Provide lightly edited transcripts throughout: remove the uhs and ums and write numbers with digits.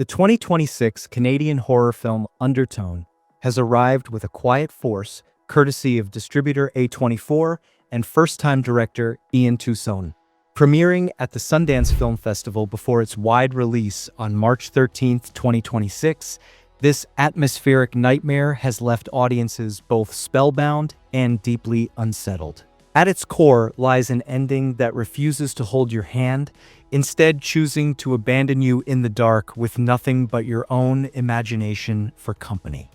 The 2026 Canadian horror film Undertone has arrived with a quiet force, courtesy of distributor A24 and first-time director Ian Toussaint. Premiering at the Sundance Film Festival before its wide release on March 13, 2026, this atmospheric nightmare has left audiences both spellbound and deeply unsettled. At its core lies an ending that refuses to hold your hand, instead choosing to abandon you in the dark with nothing but your own imagination for company.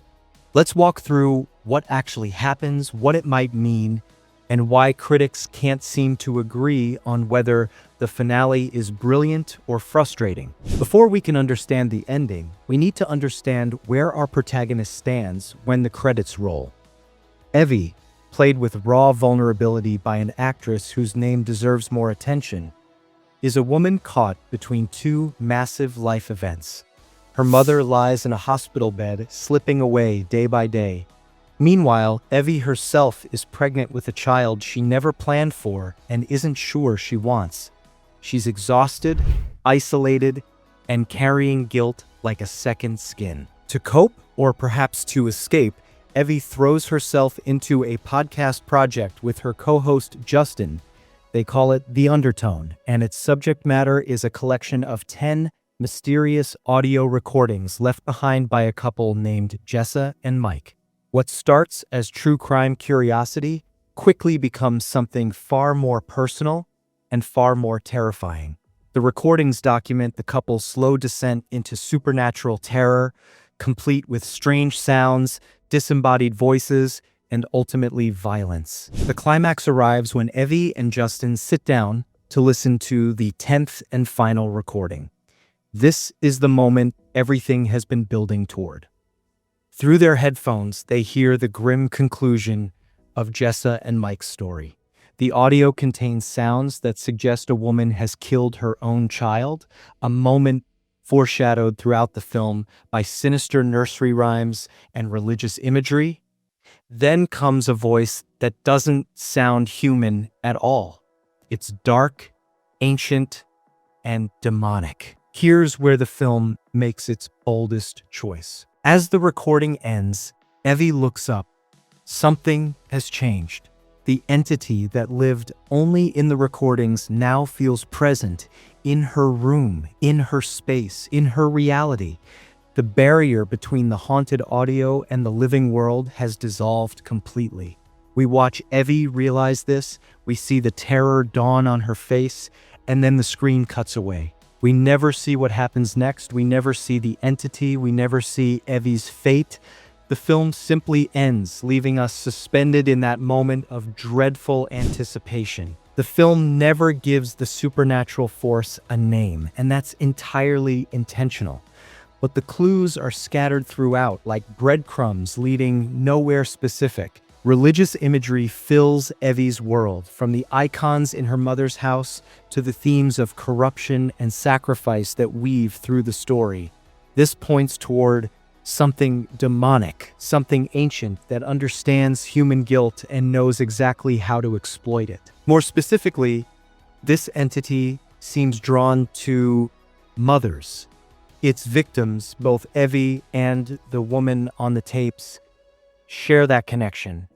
Let's walk through what actually happens, what it might mean, and why critics can't seem to agree on whether the finale is brilliant or frustrating. Before we can understand the ending, we need to understand where our protagonist stands when the credits roll. Evie, played with raw vulnerability by an actress whose name deserves more attention, is a woman caught between two massive life events. Her mother lies in a hospital bed, slipping away day by day. Meanwhile, Evie herself is pregnant with a child she never planned for and isn't sure she wants. She's exhausted, isolated, and carrying guilt like a second skin. To cope, or perhaps to escape, Evie throws herself into a podcast project with her co-host Justin. They call it The Undertone, and its subject matter is a collection of 10 mysterious audio recordings left behind by a couple named Jessa and Mike. What starts as true crime curiosity quickly becomes something far more personal and far more terrifying. The recordings document the couple's slow descent into supernatural terror, complete with strange sounds, disembodied voices, and ultimately violence. The climax arrives when Evie and Justin sit down to listen to the 10th and final recording. This is the moment everything has been building toward. Through their headphones, they hear the grim conclusion of Jessa and Mike's story. The audio contains sounds that suggest a woman has killed her own child, a moment foreshadowed throughout the film by sinister nursery rhymes and religious imagery. Then comes a voice that doesn't sound human at all. It's dark, ancient, and demonic. Here's where the film makes its boldest choice. As the recording ends, Evie looks up. Something has changed. The entity that lived only in the recordings now feels present in her room, in her space, in her reality. The barrier between the haunted audio and the living world has dissolved completely. We watch Evie realize this, we see the terror dawn on her face, and then the screen cuts away. We never see what happens next, we never see the entity, we never see Evie's fate. The film simply ends, leaving us suspended in that moment of dreadful anticipation. The film never gives the supernatural force a name, and that's entirely intentional. But the clues are scattered throughout, like breadcrumbs leading nowhere specific. Religious imagery fills Evie's world, from the icons in her mother's house to the themes of corruption and sacrifice that weave through the story. This points toward something demonic, something ancient that understands human guilt and knows exactly how to exploit it. More specifically, this entity seems drawn to mothers. Its victims, both Evie and the woman on the tapes, share that connection.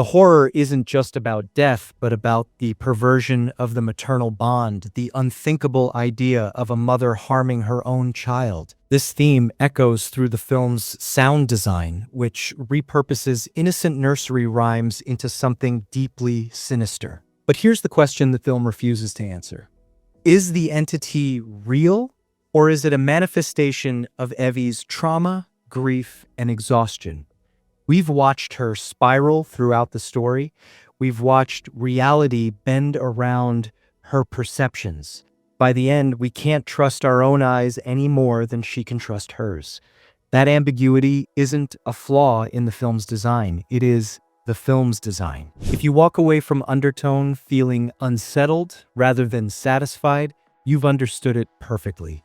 The horror isn't just about death, but about the perversion of the maternal bond, the unthinkable idea of a mother harming her own child. This theme echoes through the film's sound design, which repurposes innocent nursery rhymes into something deeply sinister. But here's the question the film refuses to answer. Is the entity real, or is it a manifestation of Evie's trauma, grief, and exhaustion? We've watched her spiral throughout the story. We've watched reality bend around her perceptions. By the end, we can't trust our own eyes any more than she can trust hers. That ambiguity isn't a flaw in the film's design. It is the film's design. If you walk away from Undertone feeling unsettled rather than satisfied, you've understood it perfectly.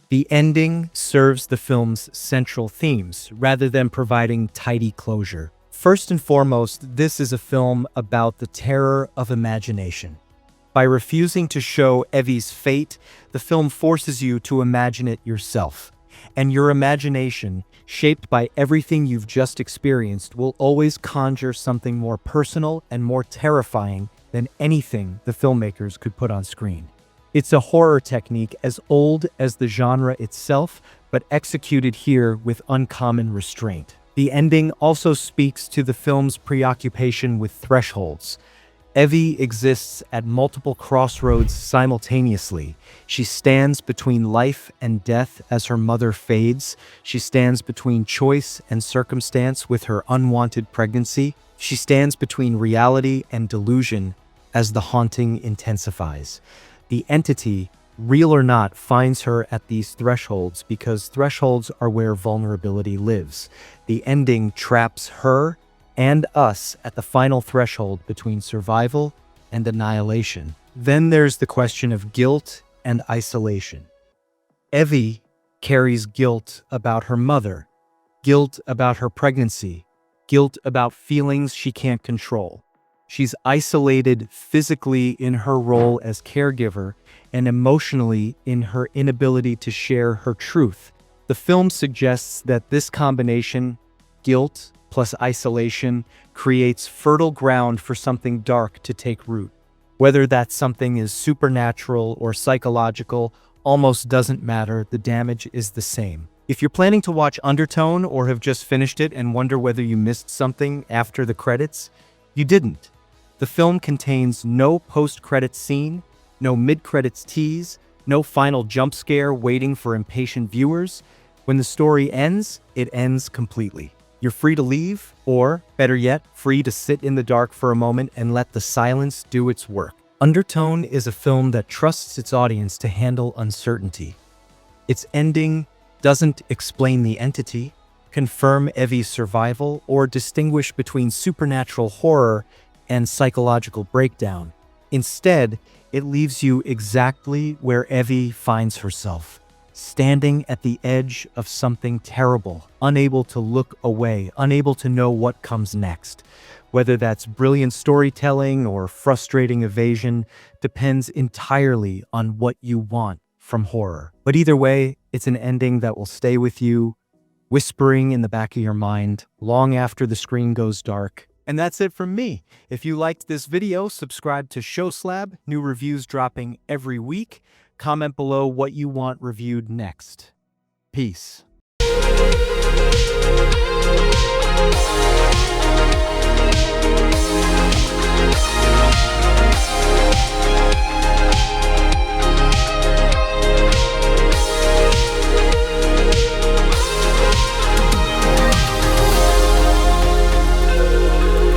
The ending serves the film's central themes, rather than providing tidy closure. First and foremost, this is a film about the terror of imagination. By refusing to show Evie's fate, the film forces you to imagine it yourself. And your imagination, shaped by everything you've just experienced, will always conjure something more personal and more terrifying than anything the filmmakers could put on screen. It's a horror technique as old as the genre itself, but executed here with uncommon restraint. The ending also speaks to the film's preoccupation with thresholds. Evie exists at multiple crossroads simultaneously. She stands between life and death as her mother fades. She stands between choice and circumstance with her unwanted pregnancy. She stands between reality and delusion as the haunting intensifies. The entity, real or not, finds her at these thresholds because thresholds are where vulnerability lives. The ending traps her and us at the final threshold between survival and annihilation. Then there's the question of guilt and isolation. Evie carries guilt about her mother, guilt about her pregnancy, guilt about feelings she can't control. She's isolated physically in her role as caregiver and emotionally in her inability to share her truth. The film suggests that this combination, guilt plus isolation, creates fertile ground for something dark to take root. Whether that something is supernatural or psychological almost doesn't matter, the damage is the same. If you're planning to watch Undertone or have just finished it and wonder whether you missed something after the credits, you didn't. The film contains no post-credits scene, no mid-credits tease, no final jump scare waiting for impatient viewers. When the story ends, it ends completely. You're free to leave, or, better yet, free to sit in the dark for a moment and let the silence do its work. Undertone is a film that trusts its audience to handle uncertainty. Its ending doesn't explain the entity, confirm Evie's survival, or distinguish between supernatural horror and psychological breakdown. Instead, it leaves you exactly where Evie finds herself, standing at the edge of something terrible, unable to look away, unable to know what comes next. Whether that's brilliant storytelling or frustrating evasion depends entirely on what you want from horror. But either way, it's an ending that will stay with you, whispering in the back of your mind long after the screen goes dark. And that's it from me. If you liked this video, subscribe to ShowSlab, new reviews dropping every week. Comment below what you want reviewed next. Peace.